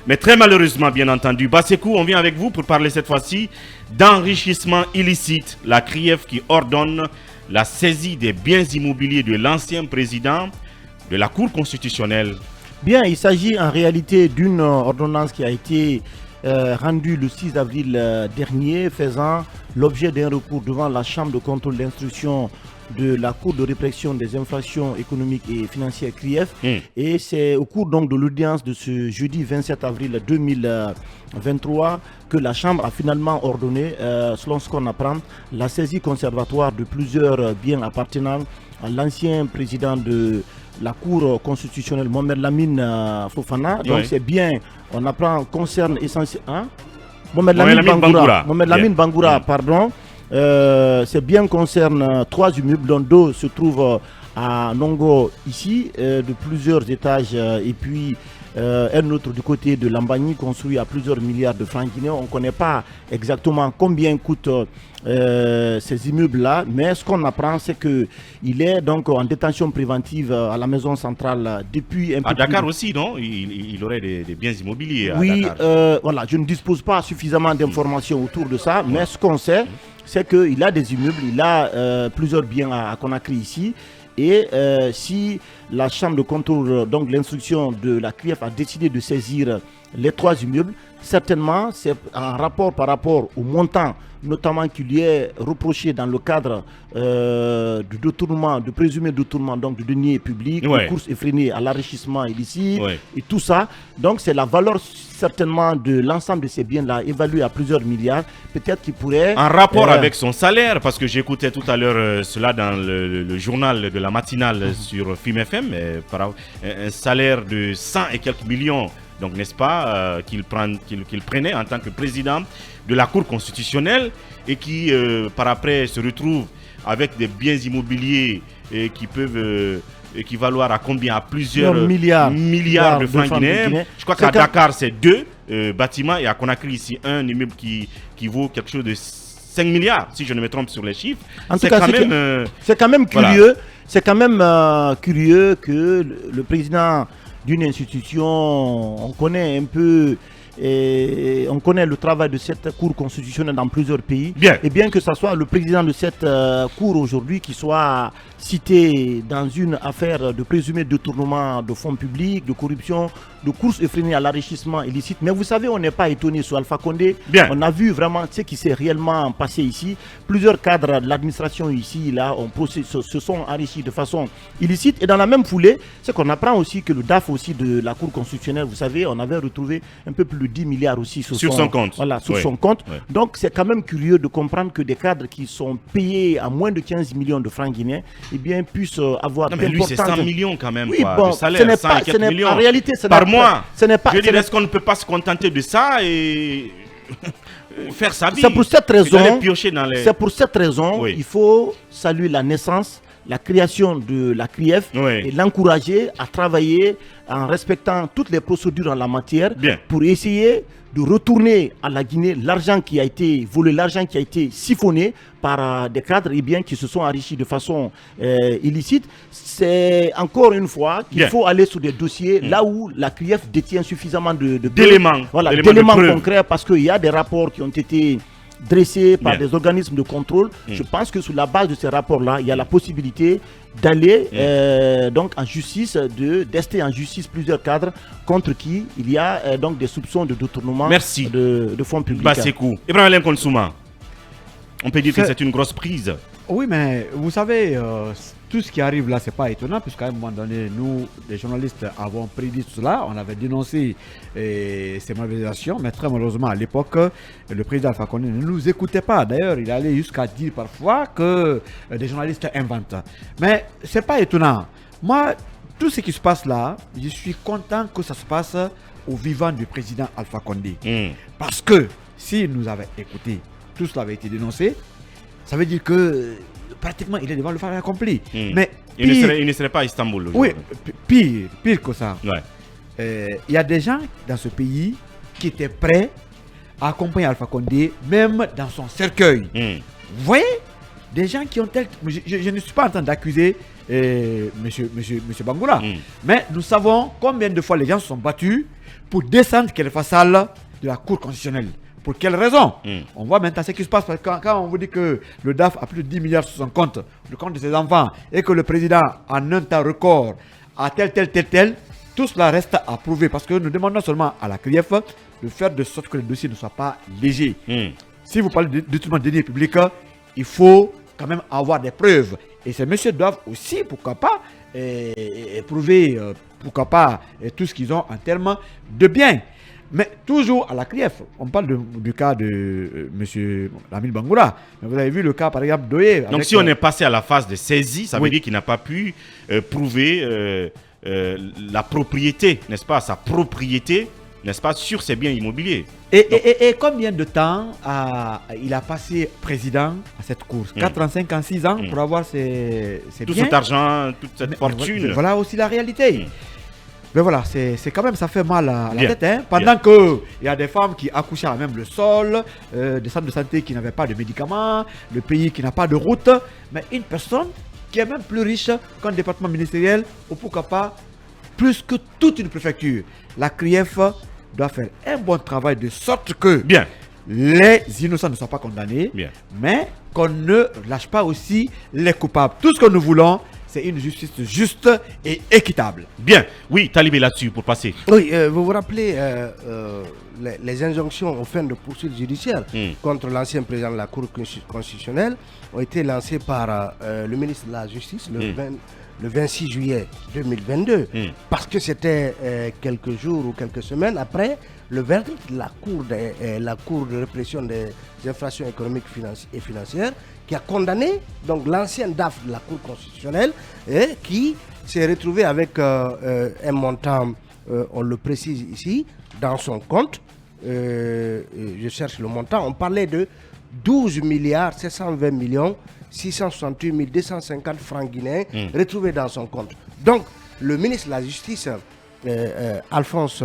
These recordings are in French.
Mais très malheureusement, bien entendu, Bassekou, on vient avec vous pour parler cette fois-ci d'enrichissement illicite. La CRIEF qui ordonne la saisie des biens immobiliers de l'ancien président de la Cour constitutionnelle. Bien, il s'agit en réalité d'une ordonnance qui a été rendue le 6 avril dernier, faisant l'objet d'un recours devant la Chambre de contrôle d'instruction de la Cour de répression des infractions économiques et financières CRIEF. Et c'est au cours donc de l'audience de ce jeudi 27 avril 2023 que la Chambre a finalement ordonné, selon ce qu'on apprend, la saisie conservatoire de plusieurs biens appartenant à l'ancien président de la Cour constitutionnelle, Mohamed Lamine Fofana. Donc c'est bien, on apprend, concerne essentiellement Mohamed Lamine Bangoura, pardon. Ces biens concernent 3 immeubles dont 2 se trouvent à Nongo ici, de plusieurs étages, et puis un autre du côté de Lambagny construit à plusieurs milliards de francs guinéens. On ne connaît pas exactement combien coûtent ces immeubles-là, mais ce qu'on apprend, c'est qu'il est donc en détention préventive à la maison centrale depuis un peu. À Dakar aussi, non? Il aurait des biens immobiliers à Dakar. Voilà, je ne dispose pas suffisamment d'informations autour de ça, mais ce qu'on sait, c'est qu'il a des immeubles, il a plusieurs biens à Conakry ici. Et si la Chambre de contrôle, donc l'instruction de la CRIEF a décidé de saisir les 3 immeubles, certainement c'est en rapport par rapport au montant, notamment qu'il lui est reproché dans le cadre du détournement, de présumé détournement donc, de deniers publics, de courses effrénées à l'enrichissement illicite et tout ça. Donc c'est la valeur certainement de l'ensemble de ces biens-là évaluée à plusieurs milliards. Peut-être qu'il pourrait... En rapport avec son salaire, parce que j'écoutais tout à l'heure cela dans le journal de la matinale sur FIM FM, un salaire de 100 et quelques millions. Donc, n'est-ce pas, qu'il prenait en tant que président de la Cour constitutionnelle et qui, par après, se retrouve avec des biens immobiliers qui peuvent équivaloir à combien? À plusieurs milliards de francs guinéens. Je crois qu'à Dakar, c'est 2 bâtiments et à Conakry, ici, un immeuble qui vaut quelque chose de 5 milliards, si je ne me trompe sur les chiffres. En tout cas, c'est quand même curieux. Voilà. C'est quand même curieux que le président d'une institution, on connaît un peu, on connaît le travail de cette Cour constitutionnelle dans plusieurs pays. Et bien que ce soit le président de cette Cour aujourd'hui qui soit cité dans une affaire de présumé détournement de fonds publics, de corruption, de courses effrénées à l'enrichissement illicite. Mais vous savez, on n'est pas étonné sur Alpha Condé. On a vu vraiment ce qui s'est réellement passé ici. Plusieurs cadres de l'administration ici, là, se sont enrichis de façon illicite. Et dans la même foulée, c'est qu'on apprend aussi que le DAF aussi de la Cour constitutionnelle, vous savez, on avait retrouvé un peu plus de 10 milliards aussi sur son compte. Voilà, sur son compte. Donc c'est quand même curieux de comprendre que des cadres qui sont payés à moins de 15 millions de francs guinéens, eh bien, puissent avoir... Non, mais lui, c'est 100 millions quand même, oui, bon, de salaire, 100 et quelques millions. En réalité, ce par mois. Ce n'est pas... Je veux dire, est-ce qu'on ne peut pas se contenter de ça et faire sa vie? C'est pour cette raison, pour cette raison il faut saluer la naissance, la création de la CRIEF et l'encourager à travailler en respectant toutes les procédures en la matière pour essayer de retourner à la Guinée l'argent qui a été volé, l'argent qui a été siphonné par des cadres qui se sont enrichis de façon illicite. C'est encore une fois qu'il faut aller sur des dossiers là où la CRIEF détient suffisamment d'éléments concrets, parce qu'il y a des rapports qui ont été dressés par des organismes de contrôle. Je pense que sur la base de ces rapports-là, il y a la possibilité d'aller donc en justice, d'ester en justice plusieurs cadres contre qui il y a donc des soupçons de détournement de fonds publics. Bassekou. Ibrahim Konsouma, on peut dire que c'est une grosse prise. Oui, mais vous savez, tout ce qui arrive là, c'est pas étonnant, puisqu'à un moment donné, nous, les journalistes, avons prédit cela, on avait dénoncé ces malversations, mais très malheureusement, à l'époque, le président Alpha Condé ne nous écoutait pas. D'ailleurs, il allait jusqu'à dire parfois que des journalistes inventent. Mais c'est pas étonnant. Moi, tout ce qui se passe là, je suis content que ça se passe au vivant du président Alpha Condé. Parce que s'il nous avait écouté, tout cela avait été dénoncé, ça veut dire que pratiquement il est devant le faire accompli. Mais pire, il ne serait pas à Istanbul. Oui, pire que ça. Il y a des gens dans ce pays qui étaient prêts à accompagner Alpha Condé, même dans son cercueil. Vous voyez, des gens qui ont tel... Je ne suis pas en train d'accuser monsieur Bangoura. Mais nous savons combien de fois les gens se sont battus pour descendre quelque salle de la Cour constitutionnelle. Pour quelle raison? On voit maintenant ce qui se passe. Parce que quand on vous dit que le DAF a plus de 10 milliards sur son compte, le compte de ses enfants, et que le président, en un temps record, a tel, tout cela reste à prouver. Parce que nous demandons seulement à la CRIEF de faire de sorte que le dossier ne soit pas léger. Si vous parlez de détournement de deniers publics, il faut quand même avoir des preuves. Et ces messieurs doivent aussi, pourquoi pas, prouver, pourquoi pas, tout ce qu'ils ont en termes de biens. Mais toujours à la CRIEF, on parle du cas de M. Lamine Bangoura. Mais vous avez vu le cas, par exemple, d'Oye. Donc, si on est passé à la phase de saisie, ça veut dire qu'il n'a pas pu prouver la propriété, n'est-ce pas, sa propriété, n'est-ce pas, sur ses biens immobiliers. Et combien de temps il a passé président à cette course? 4 ans, 5 ans, 6 ans pour avoir ses tout biens. Cet argent, toute cette fortune. Voilà aussi la réalité. Mais voilà, c'est quand même, ça fait mal à la tête. Hein, pendant qu'il y a des femmes qui accouchaient à même le sol, des centres de santé qui n'avaient pas de médicaments, le pays qui n'a pas de route. Mais une personne qui est même plus riche qu'un département ministériel, ou pourquoi pas, plus que toute une préfecture. La CRIEF doit faire un bon travail de sorte que les innocents ne soient pas condamnés, mais qu'on ne lâche pas aussi les coupables. Tout ce que nous voulons, c'est une justice juste et équitable. Bien, oui, Talibé là-dessus pour passer. Oui, vous vous rappelez les injonctions aux fins de poursuites judiciaires contre l'ancien président de la Cour constitutionnelle ont été lancées par le ministre de la Justice le 26 juillet 2022, parce que c'était quelques jours ou quelques semaines après le verdict de la Cour de répression des infractions économiques et financières qui a condamné donc l'ancien DAF de la Cour constitutionnelle qui s'est retrouvé avec un montant, on le précise ici, dans son compte, je cherche le montant, on parlait de 12 milliards 720 millions 668 250 francs guinéens retrouvés dans son compte. Donc, le ministre de la Justice, Alphonse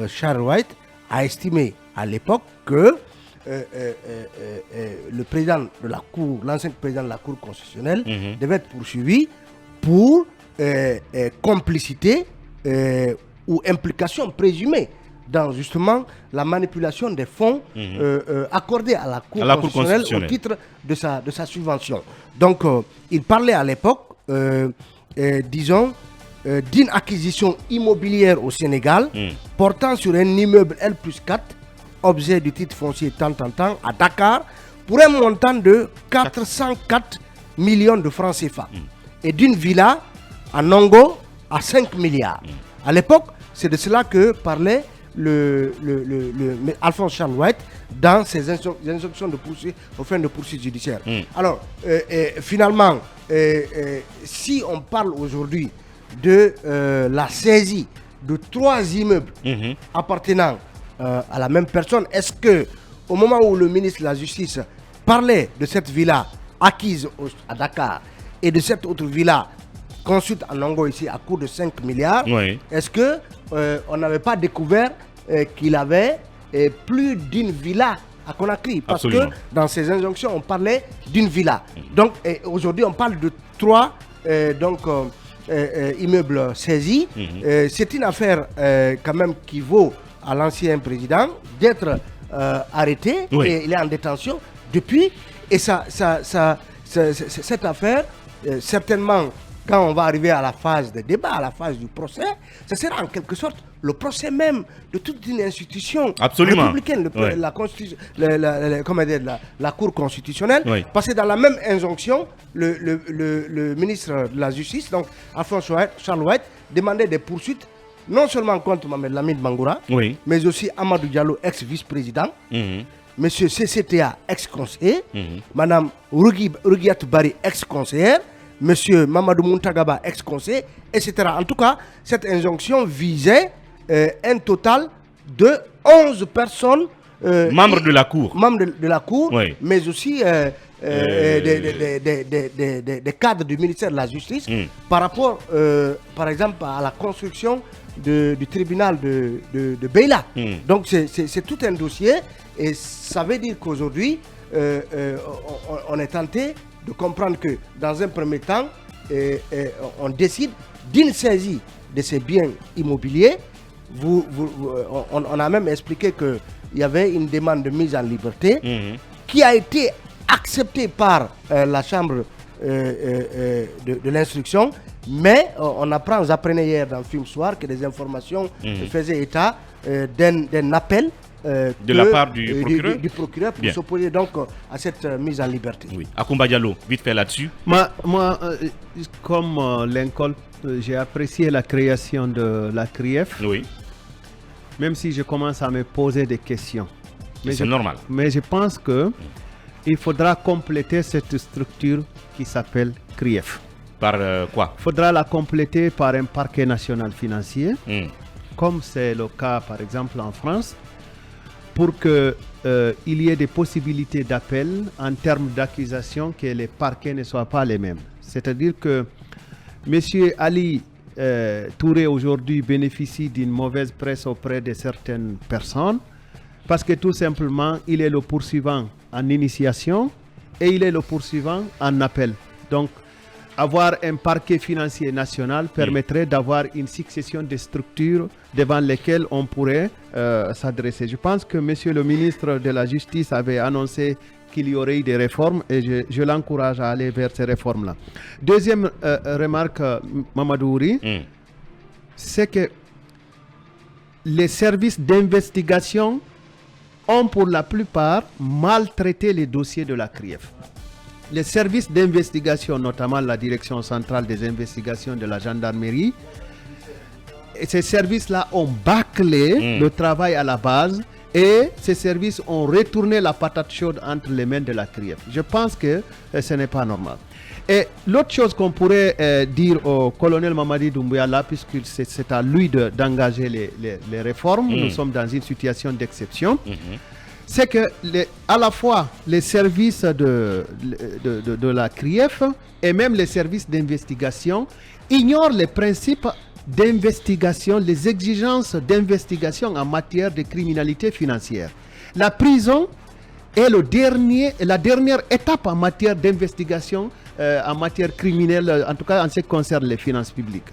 Charles White, a estimé à l'époque que le président de la Cour, l'ancien président de la Cour constitutionnelle, devait être poursuivi pour complicité ou implication présumée dans justement la manipulation des fonds accordés à la Cour constitutionnelle au titre de sa subvention. Donc, il parlait à l'époque, disons, d'une acquisition immobilière au Sénégal portant sur un immeuble L+4, objet du titre foncier tant à Dakar, pour un montant de 404 millions de francs CFA et d'une villa à Nongo à 5 milliards. À l'époque, c'est de cela que parlait Alphonse Charles White dans ses instructions de poursuite aux fins de poursuite judiciaire. Alors, finalement, si on parle aujourd'hui de la saisie de 3 immeubles appartenant à la même personne, est-ce que au moment où le ministre de la Justice parlait de cette villa acquise à Dakar et de cette autre villa construite à Nongo ici à coût de 5 milliards, est-ce que on n'avait pas découvert qu'il avait plus d'une villa à Conakry? Parce que dans ces injonctions, on parlait d'une villa. Donc aujourd'hui, on parle de 3 immeubles saisis. C'est une affaire quand même qui vaut à l'ancien président d'être arrêté et il est en détention depuis. Et cette affaire, certainement, quand on va arriver à la phase de débat, à la phase du procès, ça sera en quelque sorte le procès même de toute une institution républicaine, la Cour constitutionnelle, parce que dans la même injonction, le ministre de la Justice, donc Alphonse Charles White, demandait des poursuites non seulement contre Mohamed Lamine Bangoura, mais aussi Amadou Diallo, ex-vice-président, Monsieur CCTA, ex-conseiller, Madame Rugiat Bari, ex-conseillère, Monsieur Mamadou Muntagaba, ex-conseiller, etc. En tout cas, cette injonction visait un total de 11 personnes membres de la Cour, mais aussi des cadres du ministère de la Justice par rapport, par exemple, à la construction du tribunal de Beila. Donc, c'est tout un dossier et ça veut dire qu'aujourd'hui, on est tenté de comprendre que dans un premier temps, on décide d'une saisie de ces biens immobiliers, on a même expliqué qu'il y avait une demande de mise en liberté qui a été acceptée par la chambre de l'instruction, mais on apprend, vous apprenez hier dans le film soir que des informations faisaient état d'un appel de la part du procureur pour s'opposer donc à cette mise en liberté. Oui. Akoumba Diallo, vite fait là-dessus. Moi, comme Lincoln, j'ai apprécié la création de la CRIEF. Oui. Même si je commence à me poser des questions. Mais c'est normal. Mais je pense que il faudra compléter cette structure qui s'appelle CRIEF. Par quoi? Il faudra la compléter par un parquet national financier, comme c'est le cas par exemple en France, pour qu'il y ait des possibilités d'appel en termes d'accusation, que les parquets ne soient pas les mêmes. C'est-à-dire que M. Ali Touré aujourd'hui bénéficie d'une mauvaise presse auprès de certaines personnes parce que tout simplement il est le poursuivant en initiation et il est le poursuivant en appel. Donc avoir un parquet financier national permettrait d'avoir une succession de structures devant lesquelles on pourrait s'adresser. Je pense que monsieur le ministre de la Justice avait annoncé qu'il y aurait eu des réformes et je l'encourage à aller vers ces réformes-là. Deuxième remarque, Mamadou Ouri, c'est que les services d'investigation ont pour la plupart maltraité les dossiers de la CRIEF. Les services d'investigation, notamment la Direction centrale des investigations de la gendarmerie, et ces services-là ont bâclé le travail à la base et ces services ont retourné la patate chaude entre les mains de la CRIEF. Je pense que ce n'est pas normal. Et l'autre chose qu'on pourrait dire au colonel Mamadi Doumbouya, là, puisque c'est à lui d'engager les réformes, nous sommes dans une situation d'exception, c'est que à la fois les services de la CRIEF et même les services d'investigation ignorent les principes d'investigation, les exigences d'investigation en matière de criminalité financière. La prison est la dernière étape en matière d'investigation, en matière criminelle, en tout cas en ce qui concerne les finances publiques.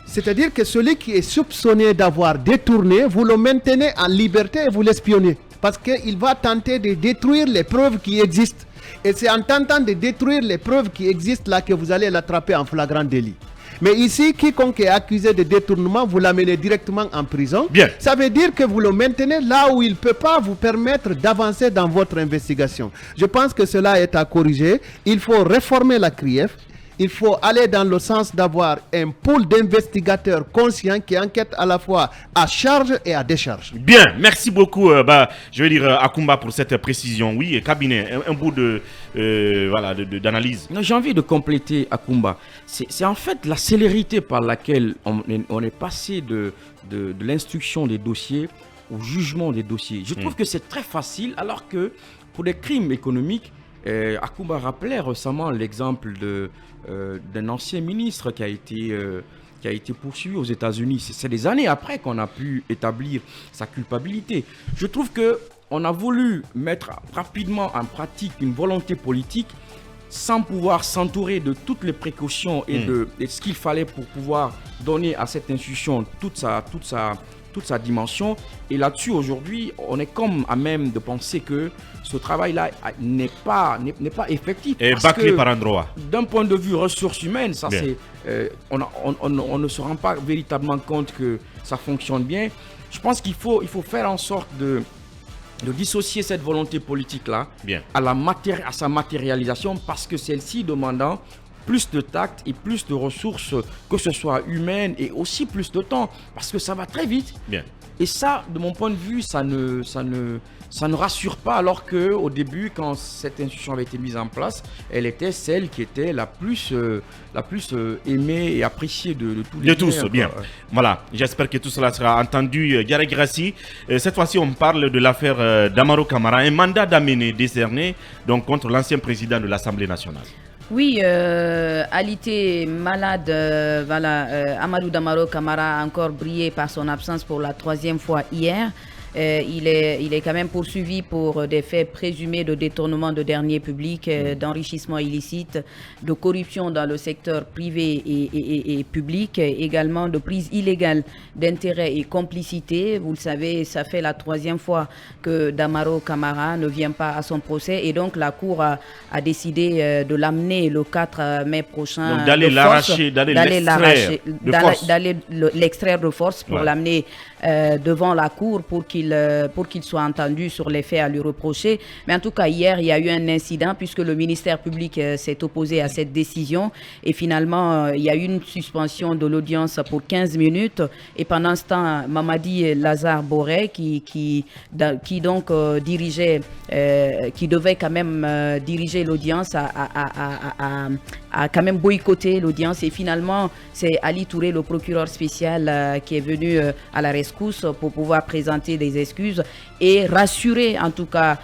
C'est-à-dire que celui qui est soupçonné d'avoir détourné, vous le maintenez en liberté et vous l'espionnez. Parce qu'il va tenter de détruire les preuves qui existent. Et c'est en tentant de détruire les preuves qui existent là que vous allez l'attraper en flagrant délit. Mais ici, quiconque est accusé de détournement, vous l'amenez directement en prison. Bien. Ça veut dire que vous le maintenez là où il ne peut pas vous permettre d'avancer dans votre investigation. Je pense que cela est à corriger. Il faut réformer la CRIEF. Il faut aller dans le sens d'avoir un pool d'investigateurs conscients qui enquêtent à la fois à charge et à décharge. Bien, merci beaucoup, je vais dire Akoumba pour cette précision. Oui, cabinet, un bout d'analyse. J'ai envie de compléter Akoumba. C'est en fait la célérité par laquelle on est passé de l'instruction des dossiers au jugement des dossiers. Je trouve que c'est très facile, alors que pour des crimes économiques, Akoumba rappelait récemment l'exemple d'un ancien ministre qui a été poursuivi aux États-Unis. C'est des années après qu'on a pu établir sa culpabilité. Je trouve qu'on a voulu mettre rapidement en pratique une volonté politique sans pouvoir s'entourer de toutes les précautions et de ce qu'il fallait pour pouvoir donner à cette institution toute sa dimension. Et là-dessus, aujourd'hui, on est comme à même de penser que ce travail-là n'est pas effectif. Et bâclé par endroit. D'un point de vue ressources humaines, ça c'est, on ne se rend pas véritablement compte que ça fonctionne bien. Je pense qu'il faut faire en sorte de dissocier cette volonté politique-là à sa matérialisation, parce que celle-ci demandant plus de tact et plus de ressources, que ce soit humaines, et aussi plus de temps, parce que ça va très vite. Bien. Et ça, de mon point de vue, ça ne rassure pas, alors qu'au début, quand cette institution avait été mise en place, elle était celle qui était la plus aimée et appréciée de tous les tous. Bien. Voilà, j'espère que tout cela sera entendu. Gare Grassi, cette fois-ci, on parle de l'affaire d'Amaro Camara, un mandat d'amener décerné donc, contre l'ancien président de l'Assemblée nationale. Oui, alité malade, Amadou Damaro Camara a encore brillé par son absence pour la 3e fois hier. il est quand même poursuivi pour des faits présumés de détournement de deniers publics, d'enrichissement illicite, de corruption dans le secteur privé et public, également de prise illégale d'intérêts et complicité. Vous le savez, ça fait la 3e fois que Damaro Camara ne vient pas à son procès et donc la Cour a décidé de l'amener le 4 mai prochain. Donc d'aller l'arracher, d'aller l'extraire de force pour l'amener devant la Cour pour qu'il soit entendu sur les faits à lui reprocher. Mais en tout cas, hier, il y a eu un incident puisque le ministère public s'est opposé à cette décision et finalement, il y a eu une suspension de l'audience pour 15 minutes et pendant ce temps, Mamadi Lazare Boré qui donc dirigeait, qui devait quand même diriger l'audience a quand même boycotté l'audience et finalement, c'est Ali Touré, le procureur spécial qui est venu à la rescousse pour pouvoir présenter des excuses et rassurer en tout cas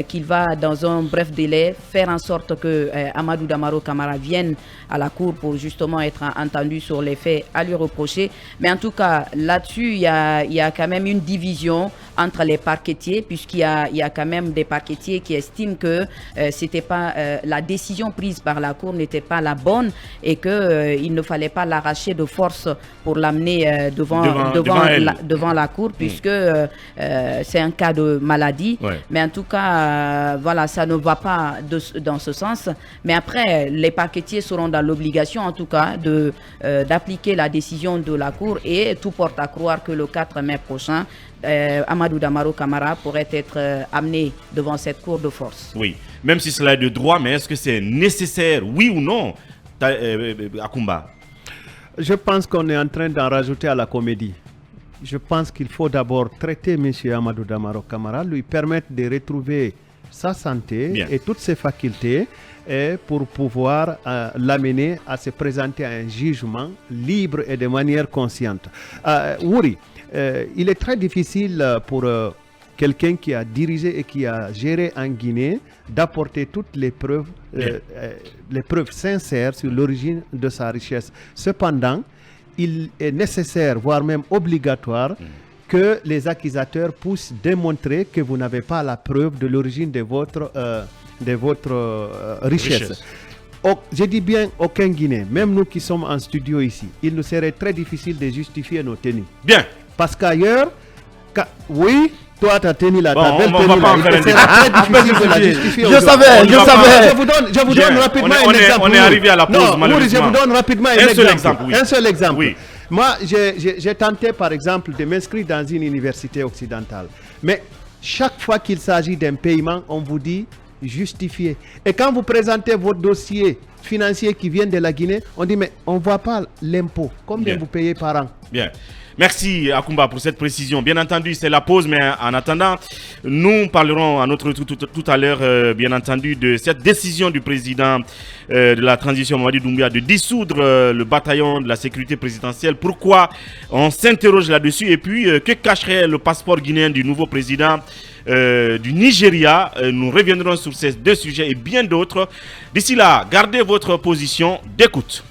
qu'il va dans un bref délai faire en sorte que Amadou Damaro Camara vienne à la Cour pour justement être entendu sur les faits à lui reprocher. Mais en tout cas, là-dessus, il y a quand même une division entre les parquetiers puisqu'il y a quand même des parquetiers qui estiment que c'était pas la décision prise par la Cour n'était pas la bonne et qu'il ne fallait pas l'arracher de force pour l'amener devant la Cour puisque c'est un cas de maladie. Mais en tout cas, voilà, ça ne va pas dans ce sens. Mais après, les parquetiers seront dans l'obligation, en tout cas, d'appliquer la décision de la Cour et tout porte à croire que le 4 mai prochain, Amadou Damaro Camara pourrait être amené devant cette Cour de force. Oui, même si cela est de droit, mais est-ce que c'est nécessaire, oui ou non, Akoumba? Je pense qu'on est en train d'en rajouter à la comédie. Je pense qu'il faut d'abord traiter M. Amadou Damaro Camara, lui permettre de retrouver sa santé et toutes ses facultés et pour pouvoir l'amener à se présenter à un jugement libre et de manière consciente. Wouri, il est très difficile pour quelqu'un qui a dirigé et qui a géré en Guinée d'apporter toutes les preuves sincères sur l'origine de sa richesse. Cependant, il est nécessaire, voire même obligatoire, que les accusateurs puissent démontrer que vous n'avez pas la preuve de l'origine de votre richesse. Je dis bien aucun Guinéen, même nous qui sommes en studio ici, il nous serait très difficile de justifier nos tenues. Bien. Parce qu'ailleurs, oui, toi ta tenue là, ta belle tenue là, il serait très difficile de la justifier. Je savais. Je vous donne rapidement un exemple. On est arrivé à la pause, malheureusement. Je vous donne rapidement un seul exemple. Oui. Moi, j'ai tenté par exemple de m'inscrire dans une université occidentale. Mais chaque fois qu'il s'agit d'un paiement, on vous dit justifier. Et quand vous présentez votre dossier financier qui vient de la Guinée, on dit mais on ne voit pas l'impôt. Combien vous payez par an? Bien. Merci Akoumba pour cette précision. Bien entendu, c'est la pause, mais en attendant, nous parlerons à notre tout à l'heure, bien entendu, de cette décision du président de la transition Mamadi Doumbouya de dissoudre le bataillon de la sécurité présidentielle. Pourquoi on s'interroge là-dessus et puis que cacherait le passeport guinéen du nouveau président du Nigeria. Nous reviendrons sur ces deux sujets et bien d'autres. D'ici là, gardez votre position d'écoute.